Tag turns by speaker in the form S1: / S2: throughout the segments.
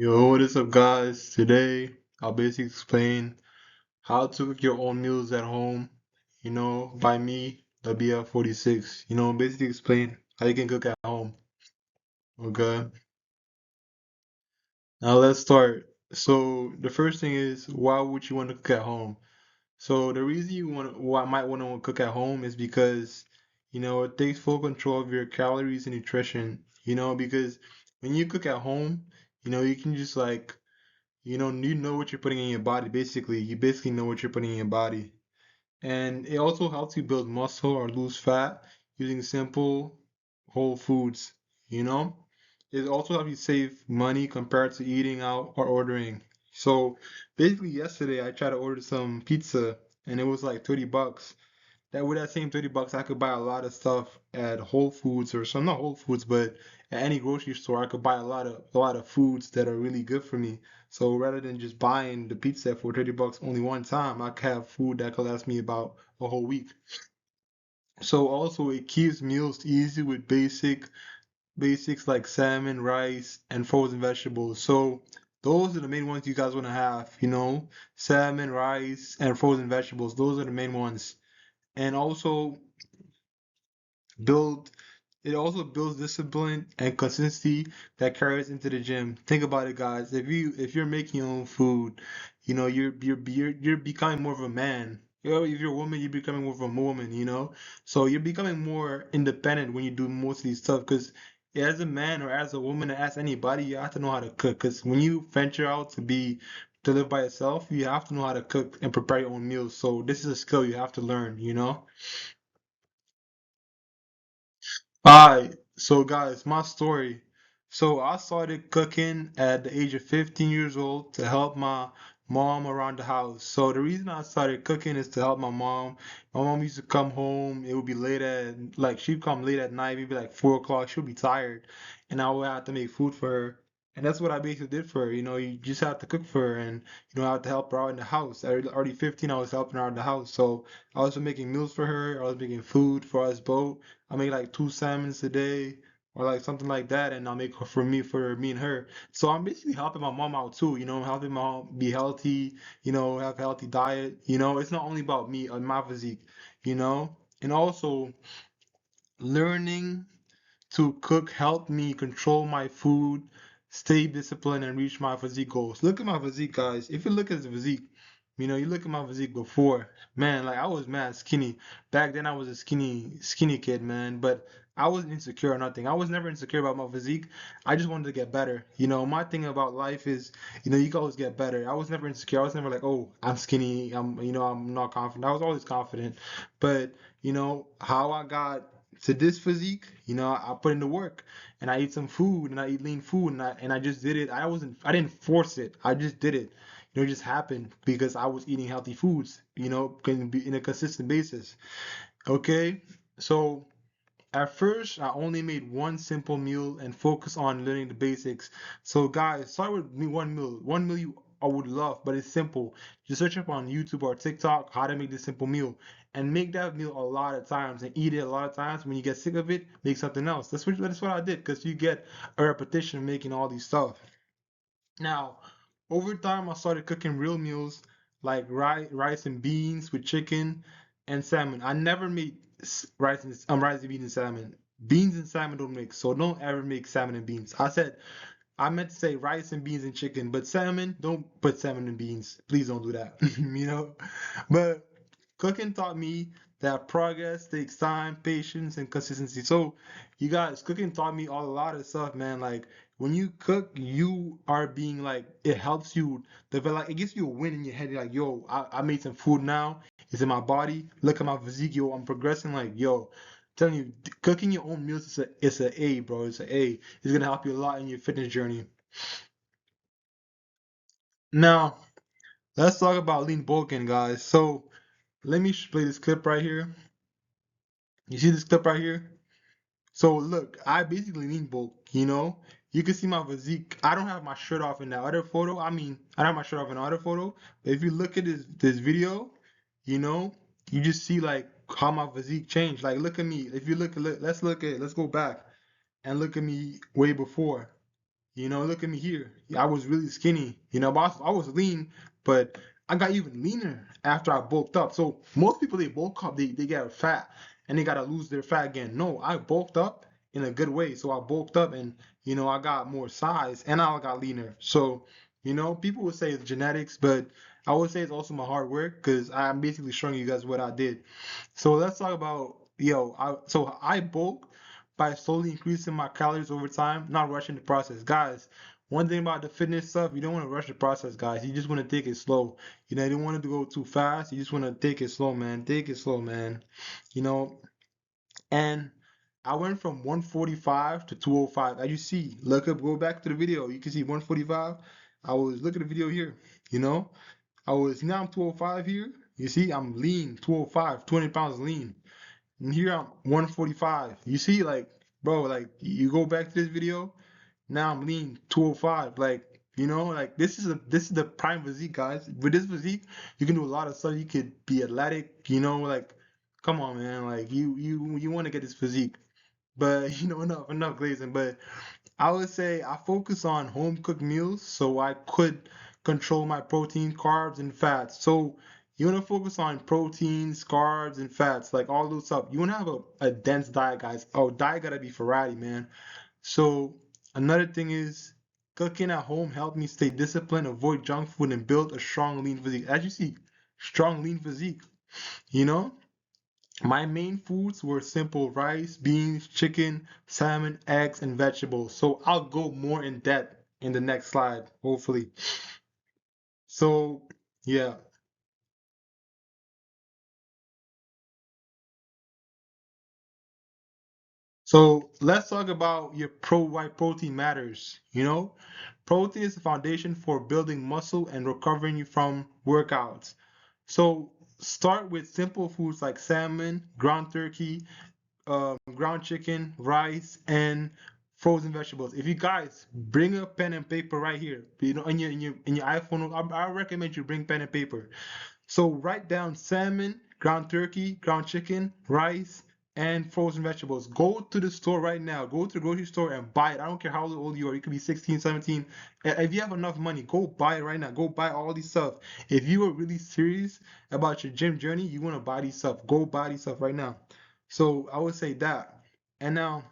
S1: Yo, what is up, guys? Today, I'll basically explain how to cook your own meals at home, by me, the BF46. Basically explain how you can cook at home. Okay, now let's start. So, the first thing is, why would you want to cook at home? So, the reason might want to cook at home is because, it takes full control of your calories and nutrition, because when you cook at home, you can just like you know what you're putting in your body. Basically, you basically know what you're putting in your body. And it also helps you build muscle or lose fat using simple whole foods, you know? It also helps you save money compared to eating out or ordering. So basically yesterday I tried to order some pizza and it was like 30 bucks. That with that same 30 bucks, I could buy a lot of stuff at Whole Foods or some, not Whole Foods, but at any grocery store. I could buy a lot of foods that are really good for me. So rather than just buying the pizza for 30 bucks only one time, I could have food that could last me about a whole week. So also it keeps meals easy with basics like salmon, rice, and frozen vegetables. So those are the main ones you guys want to have, salmon, rice, and frozen vegetables. Those are the main ones. And also build it also builds discipline and consistency that carries into the gym. Think about it, guys. If you're making your own food, you're becoming more of a man. If you're a woman, you're becoming more of a woman, So you're becoming more independent when you do most of these stuff. Because as a man or as a woman or as anybody, you have to know how to cook. Because when you venture out to live by yourself, you have to know how to cook and prepare your own meals. So this is a skill you have to learn. Alright, so guys, my story. So I started cooking at the age of 15 years old to help my mom around the house. So the reason I started cooking is to help my mom. My mom used to come home, it would be like she'd come late at night, maybe like 4 o'clock, she'll be tired, and I would have to make food for her. And that's what I basically did for her. You just have to cook for her and I have to help her out in the house. Already 15, I was helping her out in the house. So I was making meals for her, I was making food for us both. I make like two salmons a day or like something like that, and I'll make for me and her. So I'm basically helping my mom out too, helping my mom be healthy, have a healthy diet. It's not only about me and my physique, and also learning to cook helped me control my food, stay disciplined, and reach my physique goals. Look at my physique, guys. If you look at the physique, you look at my physique before, man, like I was mad skinny. Back then I was a skinny kid, man, but I wasn't insecure or nothing. I was never insecure about my physique. I just wanted to get better. My thing about life is, you can always get better. I was never insecure. I was never like, oh, I'm skinny. I'm not confident. I was always confident. But, how I got to this physique, I put in the work and I eat some food and I eat lean food and I just did it. I didn't force it. I just did it. It just happened because I was eating healthy foods, can be in a consistent basis. Okay? So at first, I only made one simple meal and focused on learning the basics. So, guys, start with me one meal. One meal I would love, but it's simple. Just search up on YouTube or TikTok how to make this simple meal and make that meal a lot of times and eat it a lot of times. When you get sick of it, make something else. That's what I did because you get a repetition of making all these stuff. Now, over time, I started cooking real meals like rice and beans with chicken and salmon. I never made rice and beans and salmon. Beans and salmon don't mix, so don't ever make salmon and beans. I meant to say rice and beans and chicken, but salmon, don't put salmon and beans. Please don't do that. But cooking taught me that progress takes time, patience, and consistency. So, you guys, cooking taught me a lot of stuff, man. Like when you cook, you are being like, it helps you develop. It gives you a win in your head. You're like, yo, I made some food now. It's in my body. Look at my physique, yo. I'm progressing. Like, yo, telling you, cooking your own meals is a A, bro. It's a A. It's gonna help you a lot in your fitness journey. Now, let's talk about lean bulking, guys. So, let me play this clip right here. You see this clip right here? So look, I basically lean bulk, You can see my physique. I don't have my shirt off in that other photo. I mean, I don't have my shirt off in the other photo. But if you look at this video, you know, you just see like how my physique changed. Like look at me. If you let's go back and look at me way before. Look at me here. I was really skinny, but I was lean, but I got even leaner after I bulked up. So most people they bulk up, they get fat and they gotta lose their fat again. No, I bulked up in a good way. So I bulked up and I got more size and I got leaner. So, people would say it's genetics, but I would say it's also my hard work because I'm basically showing you guys what I did. So let's talk about I bulk by slowly increasing my calories over time, not rushing the process. Guys, one thing about the fitness stuff, you don't want to rush the process, guys. You just want to take it slow. You don't want it to go too fast. You just want to take it slow, man. Take it slow, man. You know, and I went from 145 to 205. As you see, go back to the video. You can see 145. Look at the video here. You know, now I'm 205 here. You see, I'm lean, 205, 200 pounds lean. And here I'm 145. You see, bro, you go back to this video. Now I'm lean 205. This is the prime physique, guys. With this physique, you can do a lot of stuff. You could be athletic. Come on, man. You want to get this physique, but enough glazing. But I would say I focus on home cooked meals so I could control my protein, carbs, and fats. So you want to focus on proteins, carbs, and fats, like all those stuff. You want to have a dense diet, guys. Oh, diet gotta be variety, man. So another thing is cooking at home helped me stay disciplined, avoid junk food, and build a strong lean physique. As you see, strong lean physique. You know, my main foods were simple rice, beans, chicken, salmon, eggs, and vegetables. So I'll go more in depth in the next slide, hopefully. So, yeah. So let's talk about why protein matters. Protein is the foundation for building muscle and recovering you from workouts. So start with simple foods like salmon, ground turkey, ground chicken, rice, and frozen vegetables. If you guys bring a pen and paper right here, in your iPhone, I recommend you bring pen and paper. So write down salmon, ground turkey, ground chicken, rice, and frozen vegetables. Go to the store right now. Go to the grocery store and buy it. I don't care how old you are. You could be 16, 17. If you have enough money, go buy it right now. Go buy all these stuff. If you are really serious about your gym journey, you want to buy these stuff. Go buy these stuff right now. So I would say that. And now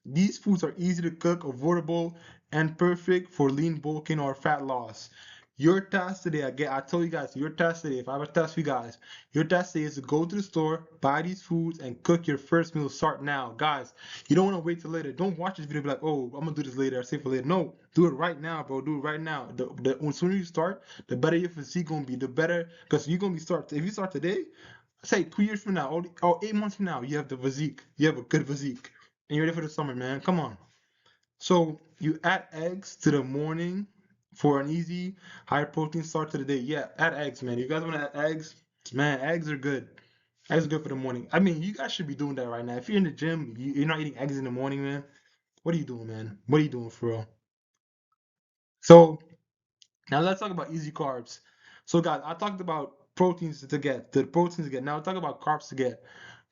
S1: these foods are easy to cook, avoidable, and perfect for lean bulking or fat loss. Your task today, I told you guys, your task today, if I have a task for you guys, your task today is to go to the store, buy these foods, and cook your first meal. Start now. Guys, you don't want to wait till later. Don't watch this video and be like, oh, I'm going to do this later. I'll save for later. No, do it right now, bro. Do it right now. The sooner you start, the better your physique going to be. The better, because you're going to be start. If you start today, say 2 years from now, or 8 months from now, you have the physique. You have a good physique. And you're ready for the summer, man. Come on. So you add eggs to the morning for an easy, high protein start to the day. Yeah, add eggs, man. You guys want to add eggs? Man, eggs are good. Eggs are good for the morning. I mean, you guys should be doing that right now. If you're in the gym, you're not eating eggs in the morning, man. What are you doing, man? What are you doing for real? So now let's talk about easy carbs. So guys, I talked about proteins to get, the proteins to get. Now talk about carbs to get.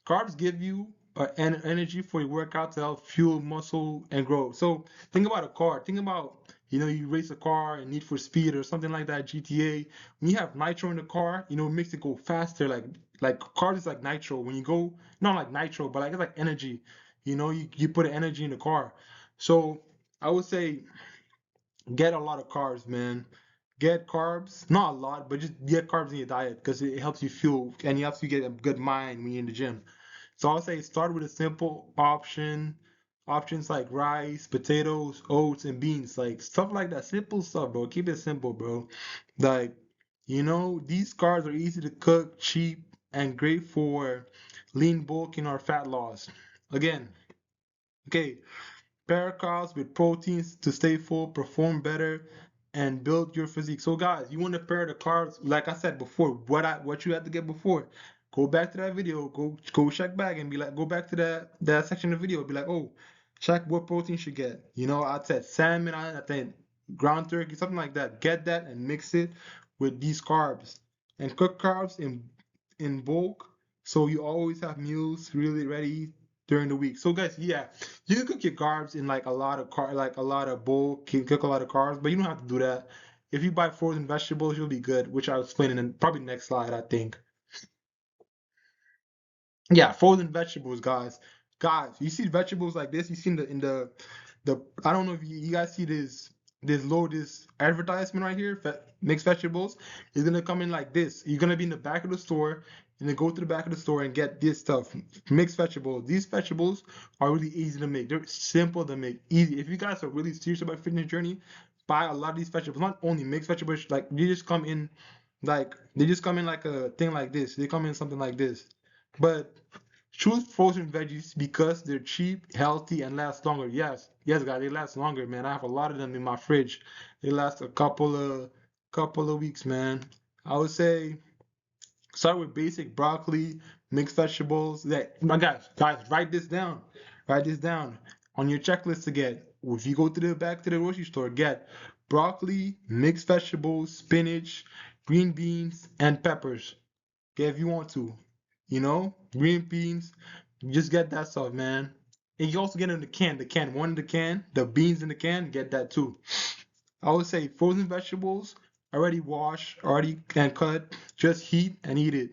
S1: Carbs give you energy for your workout to help fuel muscle and growth. So think about a car. Think about you race a car and Need for Speed or something like that, GTA. When you have nitro in the car, it makes it go faster. Like carbs is like nitro. When you go, not like nitro, but it's like energy. You put energy in the car. So I would say get a lot of carbs, man. Get carbs, not a lot, but just get carbs in your diet because it helps you fuel and it helps you get a good mind when you're in the gym. So I'll say start with a simple options like rice, potatoes, oats, and beans, like stuff like that. Simple stuff, bro. Keep it simple, bro. Like, these carbs are easy to cook, cheap, and great for lean bulking or fat loss. Again, okay, pair carbs with proteins to stay full, perform better, and build your physique. So guys, you want to pair the carbs, like I said before, what you had to get before. Go back to that video, go check back and be like, go back to that section of the video, be like, oh, check what protein you should get. I said salmon, I think ground turkey, something like that. Get that and mix it with these carbs. And cook carbs in bulk so you always have meals really ready during the week. So guys, yeah, you can cook your carbs in like a lot of bowl, can cook a lot of carbs, but you don't have to do that. If you buy frozen vegetables, you'll be good, which I'll explain in probably next slide, I think. Yeah, frozen vegetables, guys. Guys, you see vegetables like this, you see the I don't know if you guys see this advertisement right here, mixed vegetables. It's gonna come in like this. You're gonna be in the back of the store and then go to the back of the store and get this stuff, mixed vegetables. These vegetables are really easy to make. They're simple to make, easy. If you guys are really serious about fitness journey, buy a lot of these vegetables. Not only mixed vegetables, like they just come in like a thing like this. They come in something like this. But choose frozen veggies because they're cheap, healthy, and last longer. Yes, yes, guys, they last longer, man. I have a lot of them in my fridge. They last a couple of weeks, man. I would say start with basic broccoli, mixed vegetables. That my guys, write this down. Write this down on your checklist to get. If you go to the back to the grocery store, get broccoli, mixed vegetables, spinach, green beans, and peppers. Okay, if you want to, green beans, just get that stuff, man. And you also get in one in the can, the beans in the can, get that too. I would say frozen vegetables, already washed, already and cut, just heat and eat it.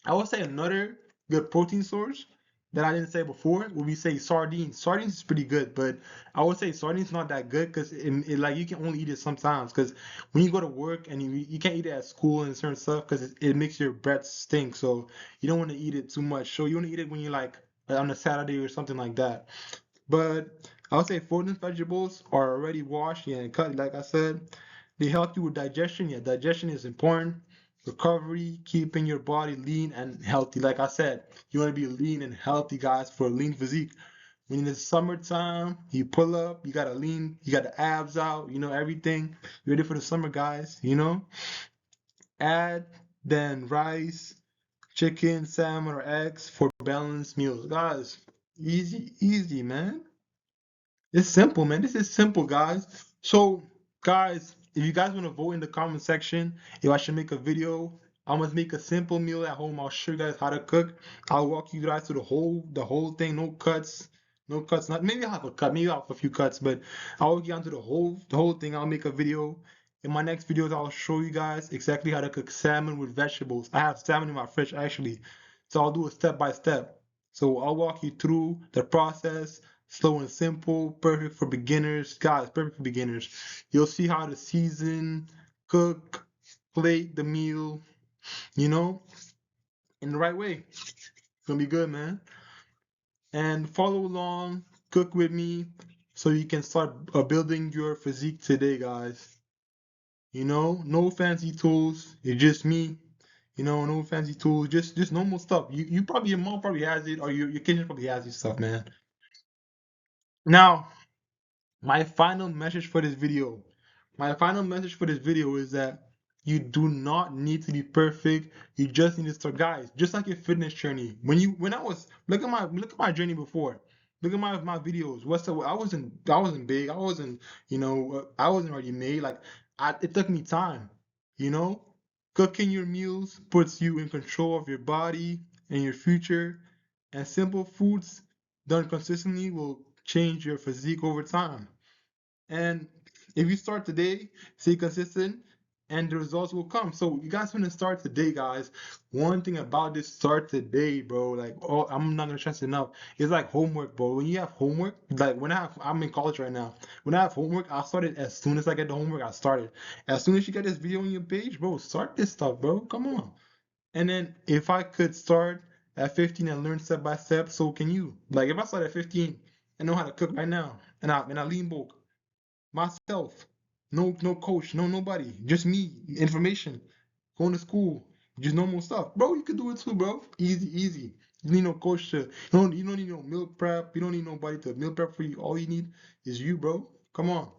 S1: I would say another good protein source that I didn't say before would be say sardines. Sardines is pretty good, but I would say sardines not that good because like you can only eat it sometimes. Because when you go to work and you can't eat it at school and certain stuff because it makes your breath stink. So you don't want to eat it too much. So you want to eat it when you're like on a Saturday or something like that. But I would say frozen vegetables are already washed and cut. Like I said, they help you with digestion. Yeah, digestion is important. Recovery, keeping your body lean and healthy. Like I said, you want to be lean and healthy, guys, for a lean physique. When it's summertime, you pull up, you got to lean, you got the abs out, everything. You ready for the summer, guys. Add then rice, chicken, salmon, or eggs for balanced meals. Guys, easy, easy, man. It's simple, man. This is simple, guys. So, guys, if you guys want to vote in the comment section, if I should make a video, I must make a simple meal at home. I'll show you guys how to cook. I'll walk you guys through the whole thing. No cuts, no cuts. Not maybe I'll have a cut, maybe I'll have a few cuts, but I'll walk you onto the whole thing. I'll make a video. In my next videos, I'll show you guys exactly how to cook salmon with vegetables. I have salmon in my fridge actually, so I'll do it step by step. So I'll walk you through the process. Slow and simple, perfect for beginners. Guys, perfect for beginners. You'll see how to season, cook, plate the meal, you know, in the right way. It's gonna be good, man. And follow along, cook with me, so you can start building your physique today, guys. No fancy tools. It's just me. No fancy tools. Just normal stuff. You probably your mom probably has it, or your kitchen probably has this stuff, man. Now, My final message for this video. My final message for this video is that you do not need to be perfect. You just need to start, guys. Just like your fitness journey. When I was look at my journey before. Look at my videos. I wasn't big. I wasn't already made. Like it took me time. You know, cooking your meals puts you in control of your body and your future. And simple foods done consistently will change your physique over time. And if you start today, stay consistent, and the results will come. So you guys want to start today, guys. One thing about this start today, bro. Like, oh, I'm not gonna stress enough. It's like homework, bro. When you have homework, like I'm in college right now. When I have homework, I start it as soon as I get the homework. I start it. As soon as you get this video on your page, bro, start this stuff, bro. Come on. And then if I could start at 15 and learn step by step, so can you. Like if I start at 15 and know how to cook right now, and I lean bulk myself. No coach, no nobody. Just me. Information. Going to school. Just normal stuff. Bro, you could do it too, bro. Easy, easy. You need no coach to you don't need no meal prep. You don't need nobody to meal prep for you. All you need is you, bro. Come on.